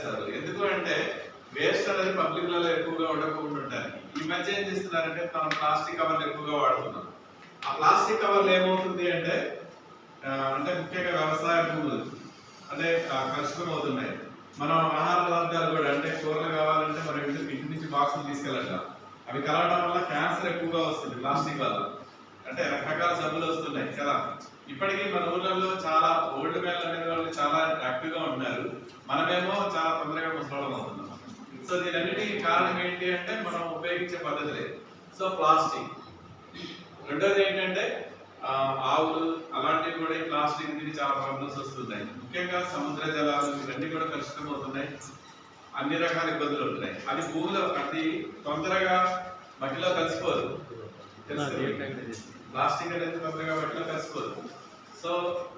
చేస్తారు. ఎందుకు అంటే వేస్ట్ అనేది పబ్లిక్ లలో ఎక్కువగా ఉండకుండా ఉంటారు. ఈ మధ్య ఏం చేస్తున్నారంటే మనం ప్లాస్టిక్ కవర్లు ఎక్కువగా వాడుతున్నాం. ఆ ప్లాస్టిక్ కవర్లు ఏమవుతుంది అంటే ముఖ్యంగా వ్యవసాయ భూములు అంటే కలుషితం అవుతున్నాయి. మనం ఆహార పదార్థాలు కూడా అంటే కూరలు కావాలంటే మనం ఇంటి నుంచి బాక్సులు తీసుకెళ్ళాలి. అవి కలవడం వల్ల క్యాన్సర్ ఎక్కువగా వస్తుంది ప్లాస్టిక్ వల్ల. అంటే రకరకాల జబ్బులు వస్తున్నాయి కదా. ఇప్పటికీ మన ఊళ్ళల్లో చాలా ఓల్డ్ మ్యాన్ అనే వాళ్ళు చాలా యాక్టివ్గా ఉన్నారు. మనమేమో చాలా తొందరగా ముసలాడం అవుతున్నాం. సో దీనన్నిటికీ కారణం ఏంటి అంటే మనం ఉపయోగించే పద్ధతులే. So plastic. రెండోది ఏంటంటే ఆవులు అలాంటివి కూడా ఈ ప్లాస్టిక్ తిని చాలా ప్రాబ్లమ్స్ వస్తున్నాయి. ముఖ్యంగా సముద్ర జలాలు ఇవన్నీ కూడా కలుషితం అవుతున్నాయి. అన్ని రకాల ఇబ్బందులు ఉంటున్నాయి. అది భూమిలో అది తొందరగా మట్టిలో కలిసిపోదు. ప్లాస్టిక్ అనేది తొందరగా మట్టిలో కలిసిపోదు. సో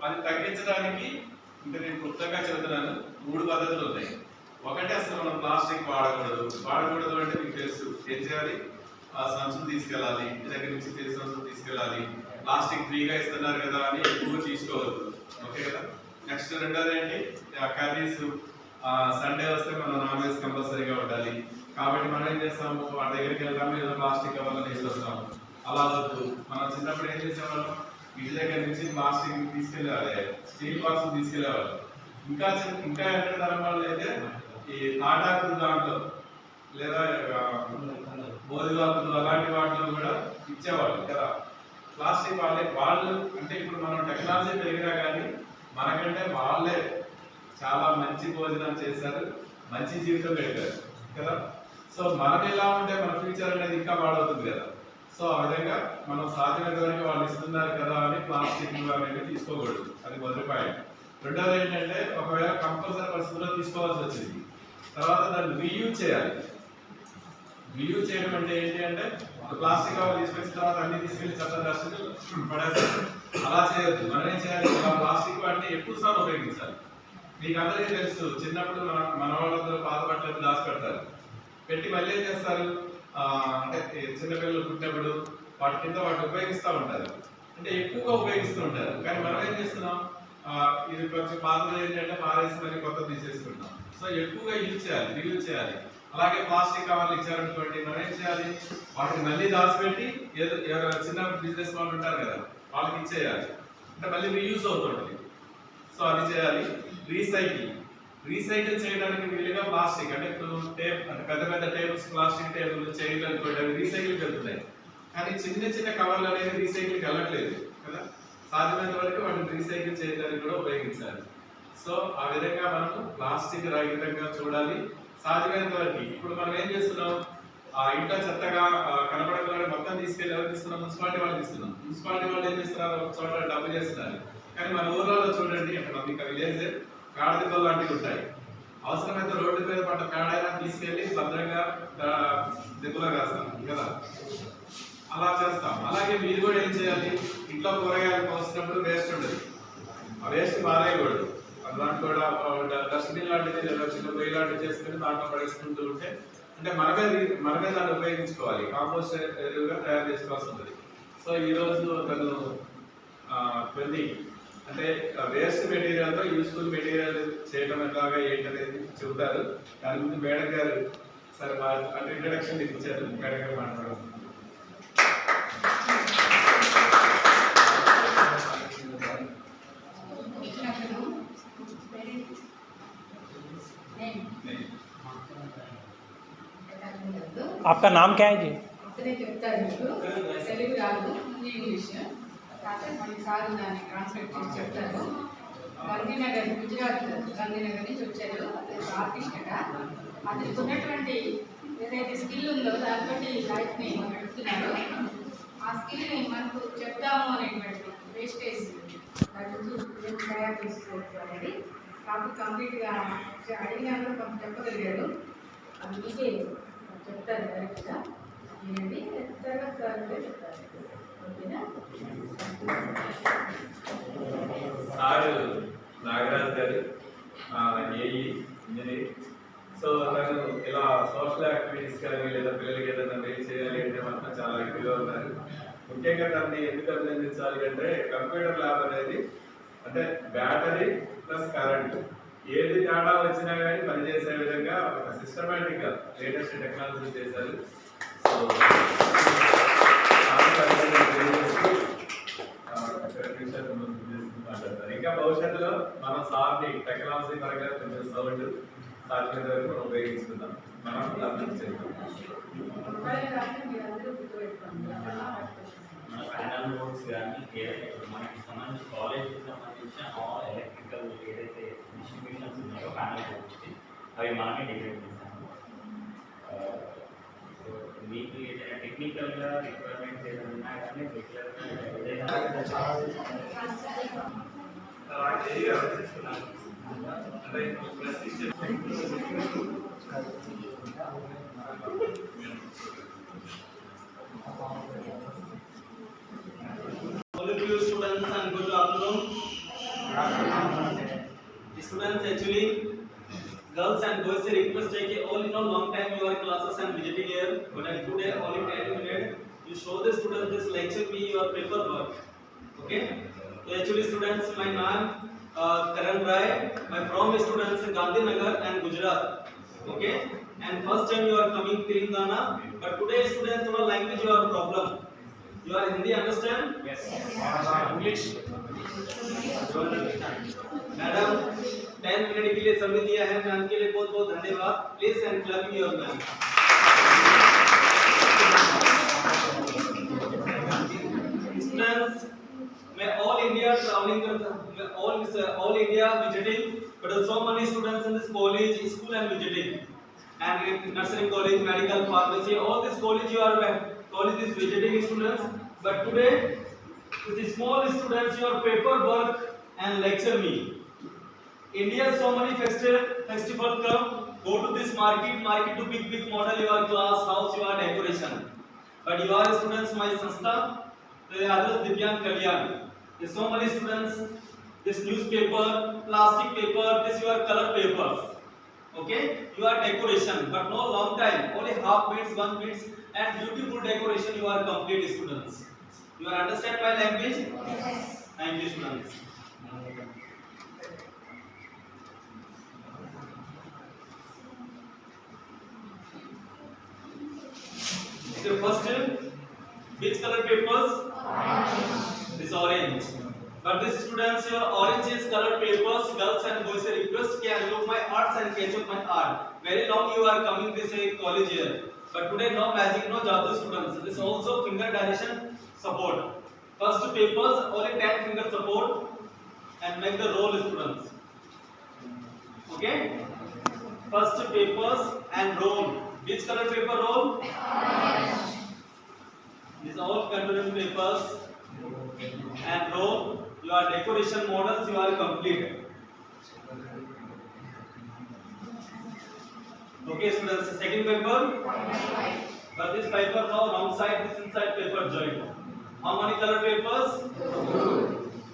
అది తగ్గించడానికి ఇంకా నేను క్లుప్తంగా చెబుతున్నాను. 3 పద్ధతులు ఉన్నాయి. ఒకటి అసలు మనం ప్లాస్టిక్ వాడకూడదు అంటే మీకు తెలుసు ఏం చేయాలి. సంచులు తీసుకెళ్ళాలి, ఇంటి దగ్గర నుంచి సంచులు తీసుకెళ్ళాలి. ప్లాస్టిక్ ఫ్రీగా ఇస్తున్నారు కదా అని ఎక్కువగా తీసుకోవద్దు. ఓకే కదా. నెక్స్ట్ రెండోది ఏంటి, కర్రీస్ సండే వస్తే మనం నాన్ వెజ్ కంపల్సరీగా ఉండాలి. కాబట్టి మనం ఏం చేస్తాము, వాటి దగ్గరికి వెళ్తాము, ఏదో ప్లాస్టిక్ కవర్లో తీసుకొస్తాము. అలా వద్దు. మనం చిన్నప్పుడు ఏం చేసేవాళ్ళం, ఇంటి దగ్గర నుంచి ప్లాస్టిక్ తీసుకెళ్ళేవాళ్ళే, స్టీల్ బాక్స్ తీసుకెళ్ళేవాళ్ళు. ఇంకా ఎక్కడ తరం వాళ్ళు అయితే ఈ తాటాకులు దాంట్లో లేదా బోధివాకులు అలాంటి వాటిలో కూడా ఇచ్చేవాళ్ళు కదా. ప్లాస్టిక్ వాళ్ళు అంటే ఇప్పుడు మనం టెక్నాలజీ పెరిగినా కానీ మనకంటే వాళ్ళే చాలా మంచి భోజనం చేశారు, మంచి జీవితం గడిపారు కదా. సో మనం ఎలా ఉంటే మన ఫ్యూచర్ అనేది ఇంకా పాడవుతుంది కదా. సో ఆ విధంగా మనం సాధ్యమైన వరకు వాళ్ళు ఇస్తున్నారు కదా అని ప్లాస్టిక్ అనేది తీసుకోకూడదు. అది మొదటి పాయింట్. రెండోది ఏంటంటే ఒకవేళ కంపల్సరీ పరిస్థితుల్లో తీసుకోవాల్సి వచ్చింది, తర్వాత దాన్ని రీయూజ్ చేయాలి. రీయూజ్ చేయడం అంటే ఏంటి అంటే ప్లాస్టిక్ కవర్ తీసుకొచ్చిన తర్వాత అన్ని తీసుకెళ్లి చెత్త డస్ట్బిన్ పడేస్తారు. అలా చేయొద్దు. మనం ఏం చేయాలి, ప్లాస్టిక్ వాటిని ఎక్కువ సార్లు ఉపయోగించాలి. మీకు అందరికీ తెలుసు, చిన్నప్పుడు మన వాళ్ళతో పాత బట్టలు దాచిపెడతారు, పెట్టి మళ్ళీ ఏం చేస్తారు అంటే చిన్నపిల్లలు పుట్టినప్పుడు వాటి కింద వాటిని ఉపయోగిస్తూ ఉంటారు. అంటే ఎక్కువగా ఉపయోగిస్తూ ఉంటారు. కానీ మనం ఏం చేస్తున్నాం, ఇది కొంచెం పాతది ఏంటంటే పారేసి మళ్ళీ కొత్త తీసేసుకుంటాం. సో ఎక్కువగా యూజ్ చేయాలి, రీయూజ్ చేయాలి. అలాగే ప్లాస్టిక్ కవర్లు ఇచ్చారనుకోండి, మనం ఏం చేయాలి, వాటిని మళ్ళీ దాచిపెట్టి ఏదో చిన్న బిజినెస్ వాళ్ళు ఉంటారు కదా వాళ్ళకి ఇచ్చేయాలి. అంటే మళ్ళీ రీయూజ్ అవుతుంది. సో అది చేయాలి. రీసైకిల్ చేయడానికి వీలుగా ప్లాస్టిక్ అంటే ఇప్పుడు పెద్ద పెద్ద టేబుల్స్, ప్లాస్టిక్ టేబుల్, చైర్లు అనుకోండి, అవి రీసైకిల్కి వెళ్తున్నాయి. కానీ చిన్న కవర్లు అనేది రీసైకిల్కి వెళ్ళట్లేదు కదా. సాధ్యమైనంత వరకు వాటిని రీసైకిల్ చేయడానికి కూడా ఉపయోగించాలి. సో ఆ విధంగా మనము ప్లాస్టిక్ రహితంగా చూడాలి సాధ్యమైనంత వరకు. ఇప్పుడు మనం ఏం చేస్తున్నాం, ఇంట్లో చెత్తగా కనపడకుండా మొత్తం తీసుకెళ్ళి ఎవరు తీస్తున్నాం, మున్సిపాలిటీ వాళ్ళు తీస్తున్నాం. మున్సిపాలిటీ వాళ్ళు ఏం చేస్తున్నారు, ఒక చోట డబ్బు చేస్తున్నారు. కానీ మన ఊర్లలో చూడండి, అక్కడ మీకు విలేజ్ కాడదిబ్బలు లాంటివి ఉంటాయి. అవసరమైతే రోడ్డు మీద పడ్డ కాడైనా తీసుకెళ్లి భద్రంగా దిబ్బలో కాస్తాం కదా, అలా చేస్తాం. అలాగే మీరు కూడా ఏం చేయాలి, ఇంట్లో కూరగాయలు కోసినప్పుడు వేస్ట్ ఉండదు, ఆ వేస్ట్ పారేయకూడదు. దాంట్లో కూడా డస్ట్బిన్ లాంటిది లేదా చిన్న పొయ్యి లాంటివి చేసుకుని దాంట్లో పడేసుకుంటూ ఉంటే అంటే మనమే దాన్ని ఉపయోగించుకోవాలి, కాంపోస్ట్ ఎరువుగా తయారు చేసుకోవాల్సి ఉంటుంది. సో ఈరోజు తను కొన్ని అంటే వేస్ట్ మెటీరియల్తో యూస్ఫుల్ మెటీరియల్ చేయడం ఎట్లాగా ఏంటనేది చెబుతారు. దాని ముందు మేడం గారు సరే అంటే ఇంట్రడక్షన్ ఇచ్చారు. మేడం గారు మాట్లాడారు. आपका नाम क्या है जी? చెప్తారు మీకు తెలుగు రాదు, ఇంగ్లీష్ కాకపోతే మనకి సార్ దాన్ని ట్రాన్స్లేట్ చేసి చెప్తారు. గాంధీనగర్, గుజరాత్ గాంధీనగర్ నుంచి వచ్చారు. ఆర్టిస్ట్గా అతనికి ఉన్నటువంటి ఏదైతే స్కిల్ ఉందో దాంతో లైఫ్ని నడుపుతున్నారు. ఆ స్కిల్ని మనకు చెప్తాము అనేటువంటి వేస్టేజ్ దాని నుంచి తయారు చేసుకోవచ్చు అనేది కాబట్టి కంప్లీట్గా అడిగినా కూడా కొంచెం చెప్పగలిగారు. అది మీకే చెప్తారు డైరెక్ట్గా వినండి, తర్వాత సార్ కూడా చెప్తారు. ఓకేనా? సార్ నాగరాజ్ గారు ఏఈ ఇంజనీర్. సో తను ఇలా సోషల్ యాక్టివిటీస్ కానీ లేదా పిల్లలకి ఏదైనా మెయిల్ చేయాలి అంటే మాత్రం చాలా యాక్టివ్గా ఉన్నారు. ముఖ్యంగా దాన్ని ఎందుకు అభినందించాలి అంటే కంప్యూటర్ ల్యాబ్ అనేది అంటే బ్యాటరీ ప్లస్ కరెంట్ ఏది తేడా వచ్చినా కానీ పనిచేసే విధంగా ఒక సిస్టమేటిక్ గా లేటెస్ట్ టెక్నాలజీ చేశారు. సో ఇంకా భవిష్యత్తులో మనం సార్ని టెక్నాలజీ పరంగా కొంచెం సౌండ్ సార్ మీద వరకు మనం ఉపయోగించుకుందాం. మనం అభివృద్ధి చేద్దాం. మన ప్యానల్ నోట్స్ కానీ ఏదైతే మనకి సంబంధించి కాలేజ్కి సంబంధించిన ఆల్ ఎలక్ట్రికల్ ఏదైతే డిస్ట్రిబ్యూషన్స్ ఉన్నాయో ప్యానల్ నోట్స్ అవి మనమే డిజైన్ చేస్తాము. సో మీకు ఏదైనా టెక్నికల్గా రిక్వైర్మెంట్స్ ఏదైనా ఉన్నా కానీ రెగ్యులర్గా All of you students and good afternoon. Students, actually, girls and boys say request take all in all long time your classes and visiting here. But today only 10 minutes you show the students this lecture be your paper work. Okay? So actually students, my name Karan Rai. I from students in Gandhinagar and Gujarat. Okay? And first time you are coming Telangana. But today students, your language your problem. You are Hindi understand? Yes. English. Madam 10 minute के लिए समय दिया है ma'am के लिए बहुत बहुत धन्यवाद. Please and clapping your ma'am. Students, मैं ऑल इंडिया ट्रैवलिंग करता हूं. मैं all India visiting but so many students in this college school and visiting and nursing college medical pharmacy all this college you are college is visiting students. But today with the small students your paper work and lecture me. India so many festival come, go to this market to big model your class house your decoration. But your students my sanstha the others Divyang Kalyan. There's so many students this newspaper, plastic paper, this your color papers. Okay, you are decoration but no long time, only half minutes 1 minutes and beautiful decoration you are complete students. You are understand my language? Yes. Thank you students. So first which color papers? Orange. This orange. But this students your orange is color papers. Girls and boys request can look my arts and catch up my art. Very long you are coming this college here. But today no magic, no jadoo students. This also finger direction support. First papers only 10 finger support and make the roll students. Okay? First papers and roll. Which color paper roll? Orange. These all continuous papers and roll. Your decoration models you are completed. Okay students, second paper. But this paper now wrong side, this inside paper joint. How many color papers?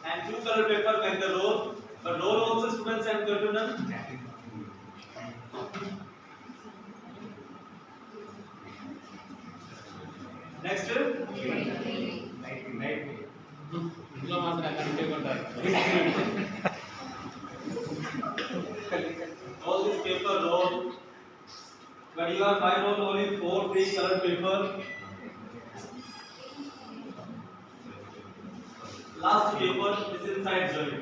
And 2 color paper make the roll. But roll also students and continuous. Next. All this paper roll. But you are my roll only 3 color paper. Last paper is inside joint.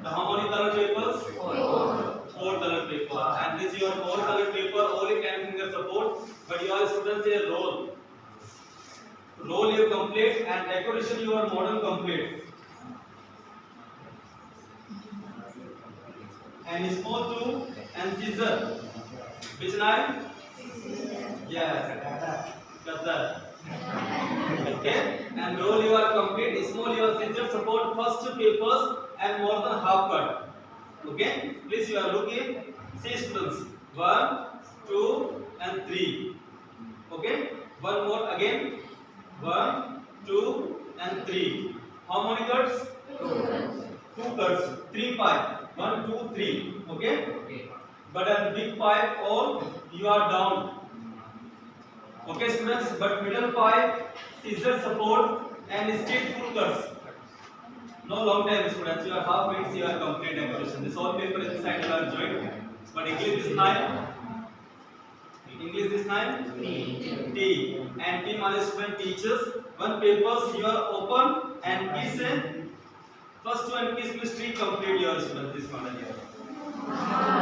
So how many color papers? 4 color paper. And this your 4 color paper only 10 finger support. But your students say roll. Roll you complete and decoration your model complete. And small tool and scissor. Which knife? Yes. Cutter. Okay. And roll you are complete. Small your scissor support first papers and more than half cut. Okay. Please you are looking. See students. 1, 2, and 3. Okay. One more again. 1, 2, and 3. How many cuts? 2 cuts. 3 pipe. 1, 2, 3. Okay? But a big pipe or you are down. Okay students? But middle pipe, scissor support and straight full cuts. No long time students. You are half minutes. You are complete equation. This whole paper inside you are joined. But English this time. English this time. T. And team all student teachers. One papers you are open and please say first one please treat complete your students this model here.